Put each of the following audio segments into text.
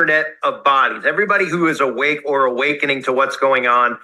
internet of bodies. Everybody who is awake or awakening to what's going on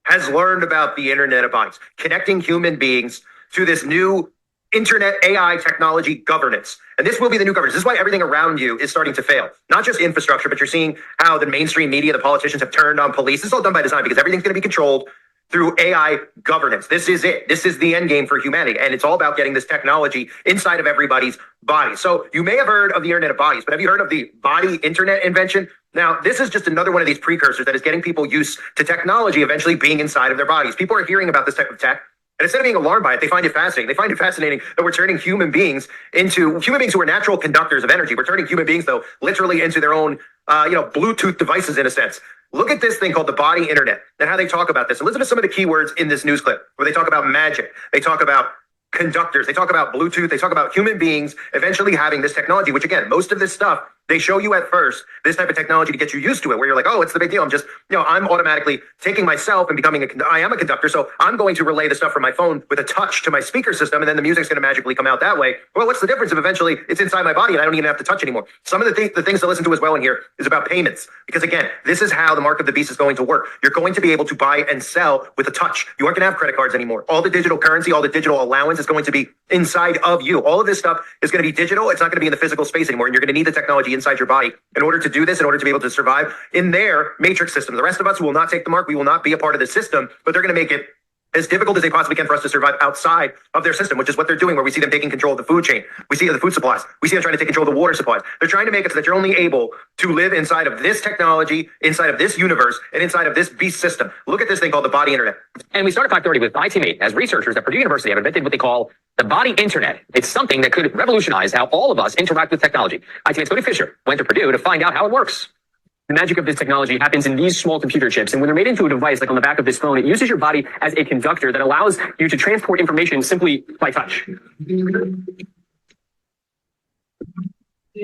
has learned about the internet of bodies, connecting human beings to this new internet AI technology governance. And this will be the new governance. This is why everything around you is starting to fail. Not just infrastructure, but you're seeing how the mainstream media, the politicians have turned on police. This is all done by design because everything's going to be controlled through AI governance. This is it. This is the end game for humanity. And it's all about getting this technology inside of everybody's body. So you may have heard of the internet of bodies, but have you heard of the body internet invention? Now, this is just another one of these precursors that is getting people used to technology eventually being inside of their bodies. People are hearing about this type of tech, and instead of being alarmed by it, they find it fascinating. They find it fascinating that we're turning human beings who are natural conductors of energy. We're turning human beings, though, literally into their own, Bluetooth devices in a sense. Look at this thing called the body internet and how they talk about this. And listen to some of the keywords in this news clip where they talk about magic. They talk about conductors. They talk about Bluetooth. They talk about human beings eventually having this technology, which again, most of this stuff, they show you at first this type of technology to get you used to it, where you're like, oh, it's the big deal. I'm automatically taking myself and becoming I am a conductor. So I'm going to relay the stuff from my phone with a touch to my speaker system. And then the music's going to magically come out that way. Well, what's the difference if eventually it's inside my body and I don't even have to touch anymore? Some of the things to listen to as well in here is about payments. Because again, this is how the mark of the beast is going to work. You're going to be able to buy and sell with a touch. You aren't going to have credit cards anymore. All the digital currency, all the digital allowance is going to be inside of you. All of this stuff is going to be digital. It's not going to be in the physical space anymore. And you're going to need the technology inside your body in order to do this, in order to be able to survive in their matrix system. The rest of us who will not take the mark, we will not be a part of the system, but they're going to make it as difficult as they possibly can for us to survive outside of their system, which is what they're doing, where we see them taking control of the food chain. We see the food supplies. We see them trying to take control of the water supplies. They're trying to make it so that you're only able to live inside of this technology, inside of this universe, and inside of this beast system. Look at this thing called the body internet. And we start at 5:30 with my teammate as researchers at Purdue University have invented what they call the body internet. It's something that could revolutionize how all of us interact with technology. My teammate Cody Fisher went to Purdue to find out how it works. The magic of this technology happens in these small computer chips. And when they're made into a device, like on the back of this phone, it uses your body as a conductor that allows you to transport information simply by touch.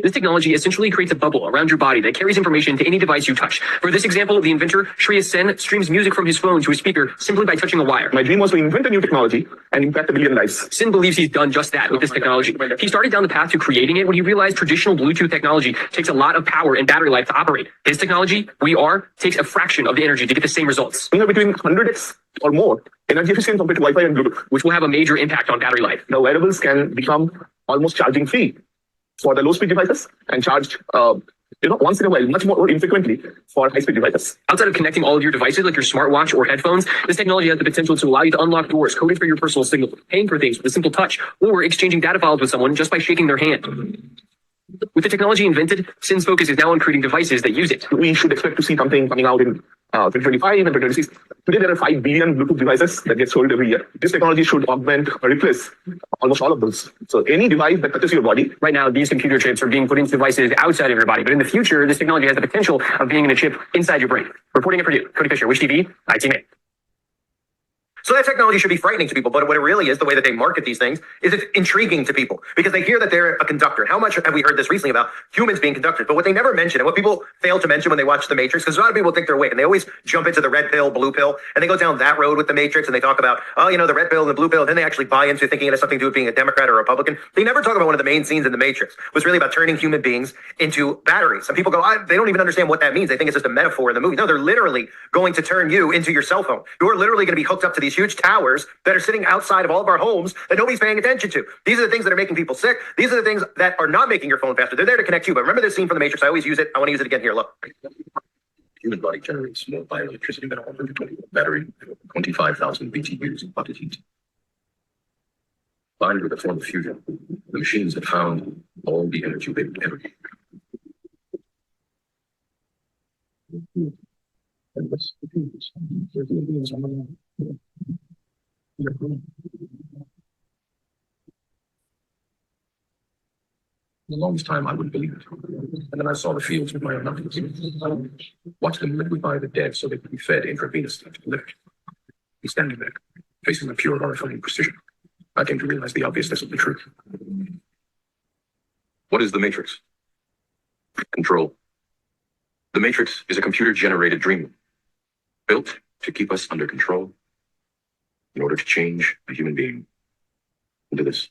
This technology essentially creates a bubble around your body that carries information to any device you touch. For this example, the inventor, Shreyas Sen, streams music from his phone to his speaker simply by touching a wire. My dream was to invent a new technology and impact a billion lives. Sen believes he's done just that with this technology. He started down the path to creating it when he realized traditional Bluetooth technology takes a lot of power and battery life to operate. His technology, takes a fraction of the energy to get the same results. Between 100x or more energy efficient compared to Wi-Fi and Bluetooth, which will have a major impact on battery life. The wearables can become almost charging free for the low-speed devices and charged, once in a while, much more infrequently for high-speed devices. Outside of connecting all of your devices like your smartwatch or headphones, this technology has the potential to allow you to unlock doors coded for your personal signal, paying for things with a simple touch, or exchanging data files with someone just by shaking their hand. With the technology invented, Sen's focus is now on creating devices that use it. We should expect to see something coming out in 2025 and 2026. Today, there are 5 billion Bluetooth devices that get sold every year. This technology should augment or replace almost all of those. So any device that touches your body. Right now, these computer chips are being put into devices outside of your body. But in the future, this technology has the potential of being in a chip inside your brain. Reporting at Purdue, Cody Fisher, Wish TV, ITMate. So that technology should be frightening to people, but what it really is, the way that they market these things, is it's intriguing to people because they hear that they're a conductor. How much have we heard this recently about humans being conductors? But what they never mention, and what people fail to mention when they watch The Matrix, because a lot of people think they're awake, and they always jump into the red pill, blue pill, and they go down that road with The Matrix, and they talk about, the red pill and the blue pill, and then they actually buy into thinking it has something to do with being a Democrat or a Republican. They never talk about one of the main scenes in The Matrix, was really about turning human beings into batteries. And people go, they don't even understand what that means. They think it's just a metaphor in the movie. No, they're literally going to turn you into your cell phone. You're literally going to be hooked up to these huge towers that are sitting outside of all of our homes that nobody's paying attention to. These are the things that are making people sick. These are the things that are not making your phone faster. They're there to connect you. But remember this scene from The Matrix. I always use it. I want to use it again here. Look. Human body generates more bioelectricity than a 120-volt battery, 25,000 BTUs of body heat. Combined with a form of fusion, the machines have found all the energy they would ever need. For the longest time, I wouldn't believe it. And then I saw the fields with my own eyes. Watched them liquefy the dead so they could be fed intravenously to the living. He's standing there, facing the pure, horrifying precision. I came to realize the obviousness of the truth. What is the Matrix? Control. The Matrix is a computer-generated dream, built to keep us under control in order to change a human being into this.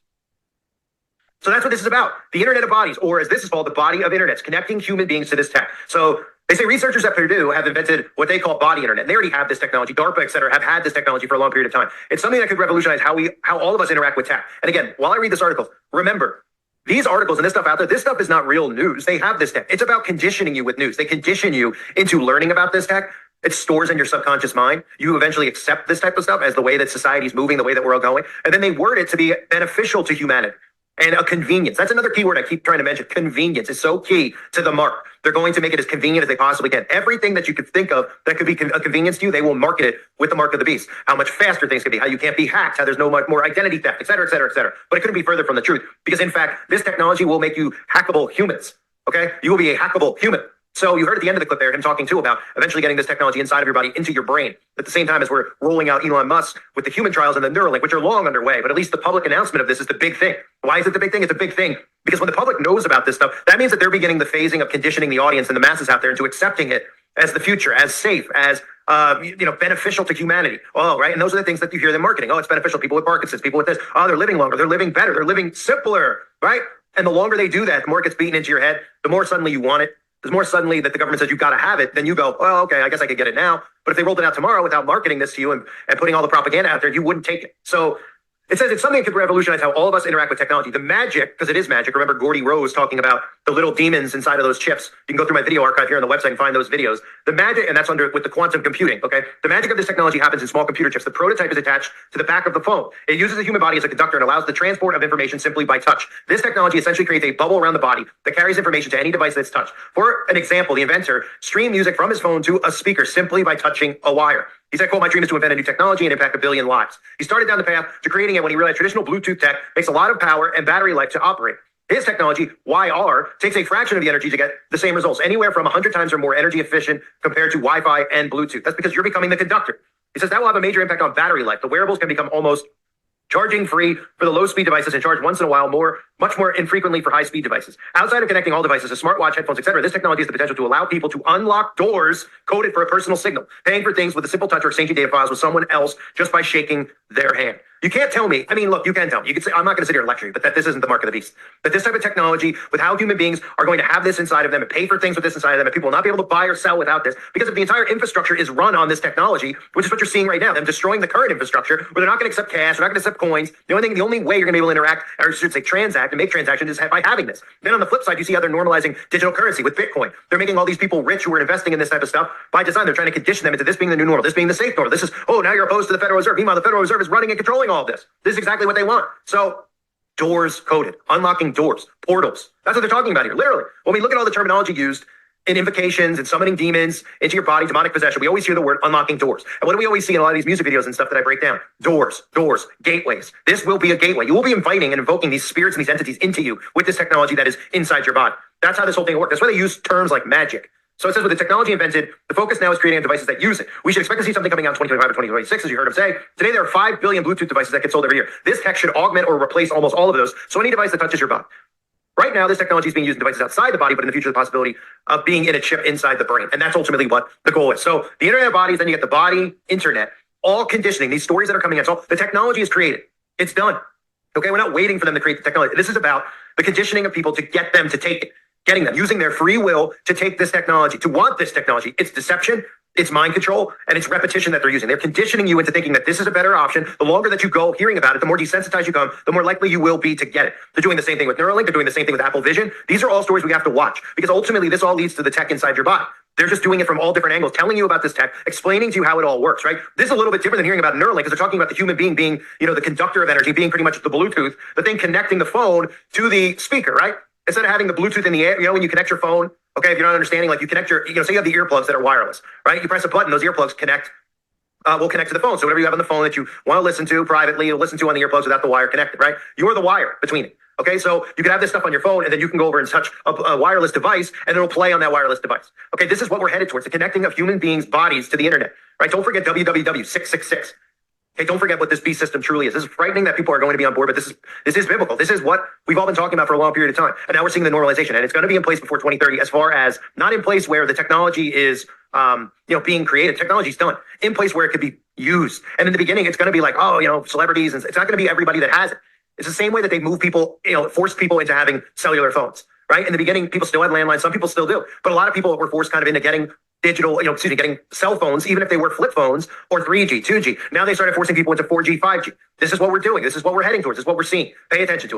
So that's what this is about. The Internet of Bodies, or as this is called, the body of internets, connecting human beings to this tech. So they say researchers at Purdue have invented what they call body internet. They already have this technology. DARPA, et cetera, have had this technology for a long period of time. It's something that could revolutionize how all of us interact with tech. And again, while I read this article, remember, these articles and this stuff out there, this stuff is not real news. They have this tech. It's about conditioning you with news. They condition you into learning about this tech. It stores in your subconscious mind. You eventually accept this type of stuff as the way that society's moving, the way that we're all going. And then they word it to be beneficial to humanity and a convenience. That's another keyword I keep trying to mention. Convenience is so key to the mark. They're going to make it as convenient as they possibly can. Everything that you could think of that could be a convenience to you, they will market it with the mark of the beast. How much faster things can be, how you can't be hacked, how there's no much more identity theft, et cetera, et cetera, et cetera. But it couldn't be further from the truth because, in fact, this technology will make you hackable humans. Okay? You will be a hackable human. So you heard at the end of the clip there him talking too about eventually getting this technology inside of your body into your brain at the same time as we're rolling out Elon Musk with the human trials and the Neuralink, which are long underway. But at least the public announcement of this is the big thing. Why is it the big thing? It's a big thing because when the public knows about this stuff, that means that they're beginning the phasing of conditioning the audience and the masses out there into accepting it as the future, as safe, as beneficial to humanity. Oh, right. And those are the things that you hear them marketing. Oh, it's beneficial. People with Parkinson's, people with this. Oh, they're living longer. They're living better. They're living simpler. Right. And the longer they do that, the more it gets beaten into your head, the more suddenly you want it. The more suddenly that the government says you've got to have it, then you go, well, okay, I guess I could get it now. But if they rolled it out tomorrow without marketing this to you and putting all the propaganda out there, you wouldn't take it. So it says it's something that could revolutionize how all of us interact with technology. The magic, because it is magic. Remember Gordy Rose talking about the little demons inside of those chips. You can go through my video archive here on the website and find those videos. The magic, and that's with the quantum computing, okay? The magic of this technology happens in small computer chips. The prototype is attached to the back of the phone. It uses the human body as a conductor and allows the transport of information simply by touch. This technology essentially creates a bubble around the body that carries information to any device that's touched. For an example, the inventor streamed music from his phone to a speaker simply by touching a wire. He said, quote, my dream is to invent a new technology and impact 1 billion lives. He started down the path to creating it when he realized traditional Bluetooth tech makes a lot of power and battery life to operate. His technology, YR, takes a fraction of the energy to get the same results, anywhere from 100 times or more energy efficient compared to Wi-Fi and Bluetooth. That's because you're becoming the conductor. He says that will have a major impact on battery life. The wearables can become almost charging free for the low speed devices and charge once in a while much more infrequently for high speed devices. Outside of connecting all devices to smartwatch, headphones, etc., this technology has the potential to allow people to unlock doors coded for a personal signal, paying for things with a simple touch or exchanging data files with someone else just by shaking their hand. You can't tell me, I mean, look, you can tell me, you can say, I'm not going to sit here and lecture you, but that this isn't the mark of the beast. That this type of technology, with how human beings are going to have this inside of them and pay for things with this inside of them, and people will not be able to buy or sell without this, because if the entire infrastructure is run on this technology, which is what you're seeing right now, them destroying the current infrastructure, where they're not going to accept cash, they're not going to accept coins. The only way you're going to be able to interact, or I should say transact and make transactions, is by having this. Then on the flip side, you see how they're normalizing digital currency with Bitcoin. They're making all these people rich who are investing in this type of stuff by design. They're trying to condition them into this being the new normal, this being the safe normal. This is, oh, now you're opposed to the Federal Reserve. Meanwhile, the Federal Reserve is running and controlling all of this. This is exactly what they want. So doors coded, unlocking doors, portals. That's what they're talking about here. Literally, when we look at all the terminology used in invocations and summoning demons into your body, demonic possession, we always hear the word unlocking doors. And what do we always see in a lot of these music videos and stuff that I break down? Doors, gateways. This will be a gateway. You will be inviting and invoking these spirits and these entities into you with this technology that is inside your body. That's how this whole thing works. That's why they use terms like magic. So it says with the technology invented, the focus now is creating devices that use it. We should expect to see something coming out in 2025 or 2026, as you heard him say. Today, there are 5 billion Bluetooth devices that get sold every year. This tech should augment or replace almost all of those. So any device that touches your body. Right now, this technology is being used in devices outside the body, but in the future, the possibility of being in a chip inside the brain. And that's ultimately what the goal is. So the Internet of Bodies, then you get the body, internet, all conditioning, these stories that are coming in. So the technology is created. It's done. Okay, we're not waiting for them to create the technology. This is about the conditioning of people to get them to take it. Getting them, using their free will to take this technology, to want this technology. It's deception, it's mind control, and it's repetition that they're using. They're conditioning you into thinking that this is a better option. The longer that you go hearing about it, the more desensitized you come, the more likely you will be to get it. They're doing the same thing with Neuralink. They're doing the same thing with Apple Vision. These are all stories we have to watch because ultimately this all leads to the tech inside your body. They're just doing it from all different angles, telling you about this tech, explaining to you how it all works, right? This is a little bit different than hearing about Neuralink because they're talking about the human being being, the conductor of energy, being pretty much the Bluetooth, the thing connecting the phone to the speaker, right? Instead of having the Bluetooth in the air, when you connect your phone, okay, if you're not understanding, like you connect your, say you have the earplugs that are wireless, right? You press a button, those earplugs will connect to the phone. So whatever you have on the phone that you want to listen to privately, you'll listen to on the earplugs without the wire connected, right? You're the wire between it. Okay, so you can have this stuff on your phone and then you can go over and touch a wireless device and it'll play on that wireless device. Okay, this is what we're headed towards, the connecting of human beings' bodies to the internet, right? Don't forget www.666. Okay, don't forget what this beast system truly is. This is frightening that people are going to be on board, but this is biblical. This is what we've all been talking about for a long period of time. And now we're seeing the normalization, and it's going to be in place before 2030, as far as not in place where the technology is, being created. Technology's done. In place where it could be used. And in the beginning, it's going to be like, celebrities, and it's not going to be everybody that has it. It's the same way that they move people, force people into having cellular phones, right? In the beginning, people still had landlines. Some people still do. But a lot of people were forced kind of into getting digital, getting cell phones, even if they were flip phones or 3G, 2G. Now they started forcing people into 4G, 5G. This is what we're doing. This is what we're heading towards. This is what we're seeing. Pay attention to it.